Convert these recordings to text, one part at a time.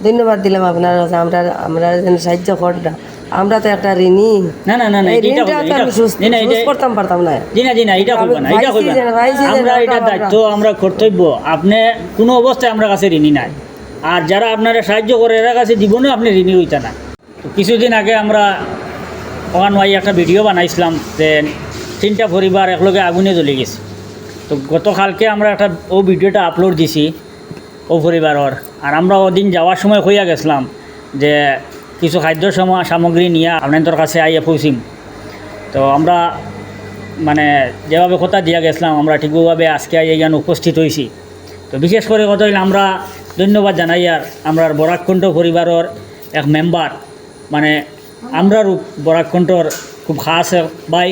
ধন্যবাদ দিলাম আপনার কাছে। আমরা আমরা যেন সাহায্য করটা, আমরা তো একটা ঋণী। না না না না এই এটা ঋণটা করবেন, তো আমি সুস্থ না, না, এটা করতাম পারতাম না। জি না জি না এটা করবেন না, এটা করবেন না। ভাইছি যে আমরা এটা দায়িত্ব, আমরা কর্তব্য, আপনি কোনো অবস্থায় আমরা কাছে ঋণী নাই। আর যারা আপনারা সাহায্য করে এরা কাছে জীবনে আপনি ঋণী হইতে না। তো কিছুদিন আগে আমরা ওয়ান ওয়াই একটা ভিডিও বানাইছিলাম যে 3টা পরিবার একলগে আগুনে জ্বলে গেছে। তো গতকালকে আমরা একটা ও ভিডিওটা আপলোড দিছি ও পরিবারের। আর আমরা ওদিন যাওয়ার সময় কইয়া গেছিলাম যে কিছু খাদ্য সামগ্রী নিয়ে আপনাদের কাছে আইয়া পৌঁছিম। তো আমরা মানে যেভাবে কথা দিয়া গেছিলাম আমরা ঠিকভাবে আজকে এখানে উপস্থিত হয়েছি। তো বিশেষ করে কথা হইলে আমরা ধন্যবাদ জানাই আর আমরা বরাককণ্ঠ পরিবারের এক মেম্বার, মানে আমরা বরাককণ্ঠর খুব খাস ভাই।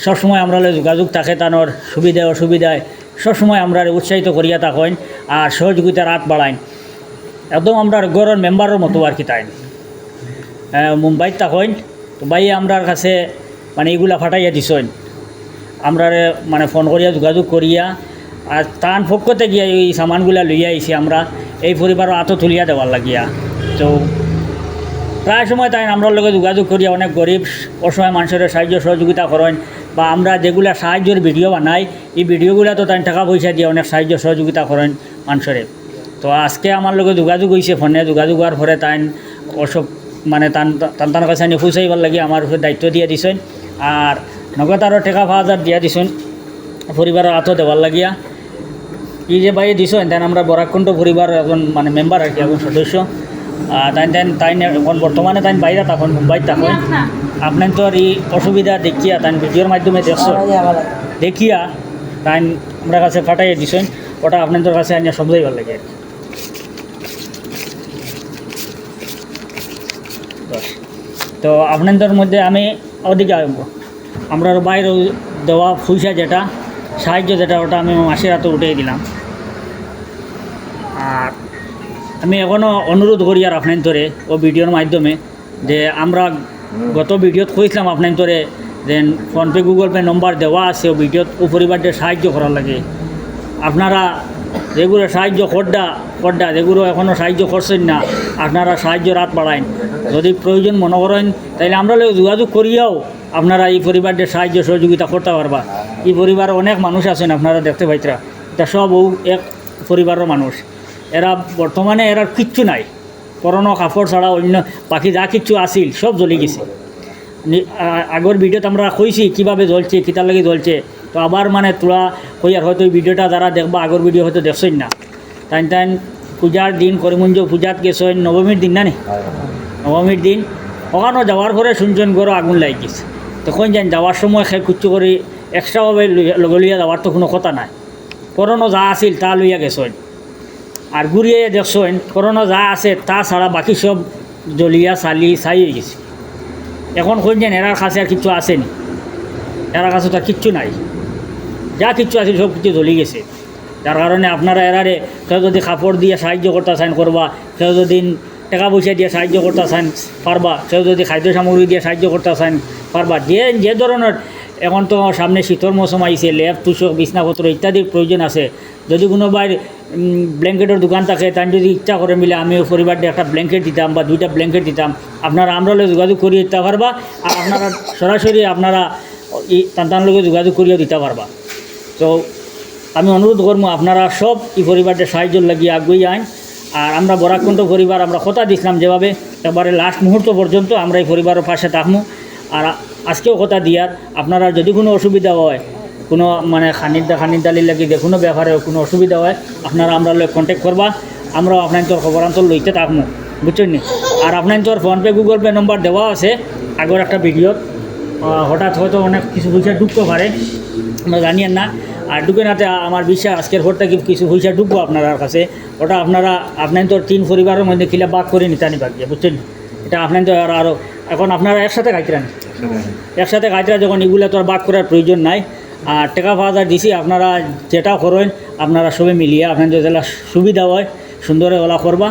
সবসময় আমরা যোগাযোগ থাকে তানোর সুবিধায় অসুবিধায় সবসময় আমরা উৎসাহিত করিয়া থাকেন আর সহযোগিতার হাত বাড়াইন। একদম আমরা ঘরের মেম্বারের মতো আর কি। তাই মুম্বাইত থাকেন। তো ভাই আমরার কাছে মানে এগুলা ফাটাইয়া দিছেন, আমরা মানে ফোন করিয়া যোগাযোগ করিয়া আর তান পক্ষতে গিয়া এই সামানগুলা লইয়া আইছি আমরা এই পরিবারের হাতও তুলিয়া দেওয়ার লাগিয়া। তো প্রায় সময় তাই আমরা লগে যোগাযোগ করিয়া অনেক গরিব অসহায় মানুষের সাহায্য সহযোগিতা করেন, বা আমরা যেগুলা সাহায্যের ভিডিও বানাই এই ভিডিওগুলো তো তাই টাকা পয়সা দিয়ে অনেক সাহায্য সহযোগিতা করেন মানুষের। তো আজকে আমার লগে যোগাযোগ হয়েছে, ফোনে যোগাযোগ হওয়ার পরে তাই অসব মানে তার কাছে আনি পৌঁছাইবার লাগে আমার উপরে দায়িত্ব দিয়ে দিছেন। আর নগদ আরও টাকা 5,000 দিয়া দিছেন পরিবারের হাতও দেওয়ার লাগিয়া। এই যে ভাই দিছেন তাই আমরা বরাককণ্ঠ পরিবার এখন মানে মেম্বার আর কি, এখন সদস্য। তাই এখন বর্তমানে তাই বাইরে তখন মুম্বাইত তখন আপনার তো আর এই অসুবিধা দেখিয়া তাই ভিডিওর মাধ্যমে দেখিয়া তাই আমরা কাছে পাঠাইয়া দিছেন। ওটা আপনাদের কাছে আনিয়া সমঝাইবার লাগে আর কি। তো আপনাদের মধ্যে আমি ওদিকে আমরা বাইরে দেওয়া পয়সা যেটা সাহায্য যেটা ওটা আমি মাসের হাতে উঠিয়ে দিলাম। আর আমি এখনও অনুরোধ করি আর আপনার ধরে ও ভিডিওর মাধ্যমে যে আমরা গত ভিডিওত কইছিলাম আপনার ধরে যে ফোনপে গুগল পে নম্বর দেওয়া আছে ও ভিডিওত ও পরিবারদের সাহায্য করার লাগে। আপনারা যেগুলো সাহায্য করডা যেগুলো এখনও সাহায্য করছেন না আপনারা সাহায্যের হাত বাড়াইন। যদি প্রয়োজন মনে করেন তাহলে আমরা যোগাযোগ করিয়াও আপনারা এই পরিবারদের সাহায্য সহযোগিতা করতে পারবা। এই পরিবারে অনেক মানুষ আছেন আপনারা দেখতে পাইতরা, এটা সব এক পরিবারের মানুষ। এরা বর্তমানে এরা কিচ্ছু নাই, করোনা কাপড় ছাড়া অন্য বাকি যা কিচ্ছু আসিল সব জ্বলে গেছে। আগের ভিডিওতে আমরা কইছি কীভাবে জ্বলছে কিতার লাগে জ্বলছে। তো আবার মানে তোরা কই আর হয়তো এই ভিডিওটা যারা দেখবা আগের ভিডিও হয়তো দেখছেন না। তাই পূজার দিন করিমঞ্জ পূজাত গেছেন নবমীর দিন না নি, নবমীর দিন ওখানেও যাওয়ার পরে শুনছেন গরো আগুন লাগি গেছে। তখন যান যাওয়ার সময় খেয়ে কুচ্ছু করে এক্সট্রাভাবে লগে লইয়া যাওয়ার তো কোনো কথা নাই, করোনা যা আসিল তা লইয়া গেছেন। আর ঘুরিয়ে দেখছেন করোনা যা আছে তা ছাড়া বাকি সব জ্বলিয়া ছাই হয়ে গেছে। এখন খুঁজছেন এরার কাছে আর কিচ্ছু আসেনি, এরার কাছে তো আর কিচ্ছু নাই, যা কিচ্ছু আছে সব কিছু জ্বলি গেছে। যার কারণে আপনারা এরারে কেউ যদি কাপড় দিয়ে সাহায্য করতে চান করবা, কেউ যদি টাকা পয়সা দিয়ে সাহায্য করতে চান পারবা, কেউ যদি খাদ্য সামগ্রী দিয়ে সাহায্য করতে চান পারবা। যে ধরনের এখন তো সামনে শীতল মৌসুম আইছে, লেপ তুষক বিছনাপত্র ইত্যাদির প্রয়োজন আছে। যদি কোনো ব্ল্যাঙ্কেটের দোকান থাকে তাই যদি ইচ্ছা করে মিলে আমি পরিবারটি একটা ব্ল্যাঙ্কেট দিতাম বা 2টা ব্ল্যাঙ্কেট দিতাম, আপনারা আমরা যোগাযোগ করিয়ে দিতে পারবা। আর আপনারা সরাসরি আপনারা এই তার লগে যোগাযোগ করিয়েও দিতে পারবা। তো আমি অনুরোধ করবো আপনারা সব এই পরিবারদের সাহায্য লাগিয়ে আগুই আইন। আর আমরা বরাককণ্ঠ পরিবার আমরা কথা দিছিলাম যেভাবে এবারে লাস্ট মুহূর্ত পর্যন্ত আমরা এই পরিবারের পাশে থাকবো। আর আজকেও কথা দিয়ার আপনারা যদি কোনো অসুবিধা হয়, কোনো মানে খানির দালির লাগি যে কোনো ব্যাপারে কোনো অসুবিধা হয় আপনারা আমরা লোক কন্ট্যাক্ট করবা, আমরাও আপনার তোর খবরান্তর লইতে থাকবো, বুঝছেন নি। আর আপনার তোর ফোনপে গুগল পে নম্বর দেওয়া আছে আগের একটা ভিডিওত। হঠাৎ হয়তো অনেক কিছু পয়সা ঢুকতে পারে, আমরা জানিয়েন না। আর ঢুকে নাতে আমার বিশ্বাস আজকের ভোটটা কিছু পয়সা ঢুকবো আপনার কাছে। ওটা আপনারা আপনার তোর 3 পরিবারের মধ্যে কিলা বাক করে নিতানি পারবে, বুঝছেন। এটা আপনার তো আরও এখন আপনারা একসাথে খাইতেন, একসাথে খাইতে যখন এগুলো তো আর বাক করার প্রয়োজন নাই। আর টাকা 5,000 দিছি, আপনারা যেটা করেন আপনারা সবে মিলিয়ে আপনাদের যেটা সুবিধা হয় সুন্দরে ওলা করবা।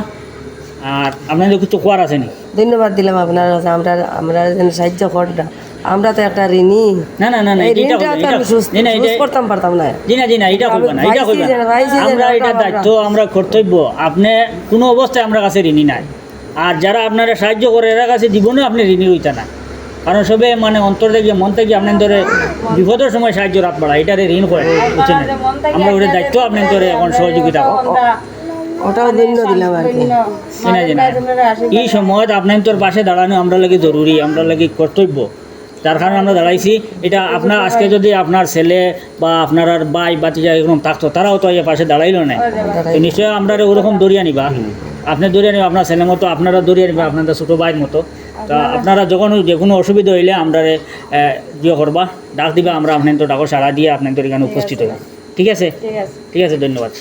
আর আপনাদের কিছু কোয়ার আছে নি? ধন্যবাদ দিলাম আপনার কাছে। আমরা আমরা যেন সাহায্য করটা, আমরা তো একটা ঋণী না না না না এই এটা ঋণটা কইবেন, তো আমি এটা- সুস্থ না, না, এটা- করতাম পারতাম না জি না জি না এটা কইবেন না, এটা কইবেন না। ভাইসি যে আমরা ওটা এটা আমরা- দায়িত্ব, আমরা কর্তব্য, আপনি কোনো অবস্থায় আমরা কাছে ঋণী নাই। আর যারা আপনারা সাহায্য করে এরা কাছে জীবনেও আপনি ঋণী হইতে না, কারণ সবে মানে অন্তর থেকে মন থেকে আপনার ধরে বিপদের সময় সাহায্য রাত বাড়া এটারে ঋণ করে বুঝছেন না? আমরা ওটা দায়িত্ব আপনার ধরে এখন সহযোগিতা করব। ওটাও দিন দিলাম আর কি চিনা জানা এই সময় আপনার তোর পাশে দাঁড়ানো আমরা লাগি জরুরি, আমরা লাগি কর্তব্য, যার কারণে আমরা দাঁড়াইছি। এটা আপনার আজকে যদি আপনার ছেলে বা আপনার আর ভাই বাতিজা এরকম থাকতো, তারাও তো এই পাশে দাঁড়াইলো না, তো নিশ্চয়ই আমরা ওরকম দরিয়া নিবা, আপনি দরিয়া নিবা আপনার ছেলের মতো, আপনারা দরিয়া নিবা আপনাদের ছোটো ভাইয়ের মতো। তা আপনারা যখন যে কোনো অসুবিধা হইলে আমরা ইয়ে করবা, ডাক দিবা, আমরা আপনার তো ডাকো সাড়া দিয়ে আপনার এখানে উপস্থিত হইবা। ঠিক আছে, ঠিক আছে, ধন্যবাদ।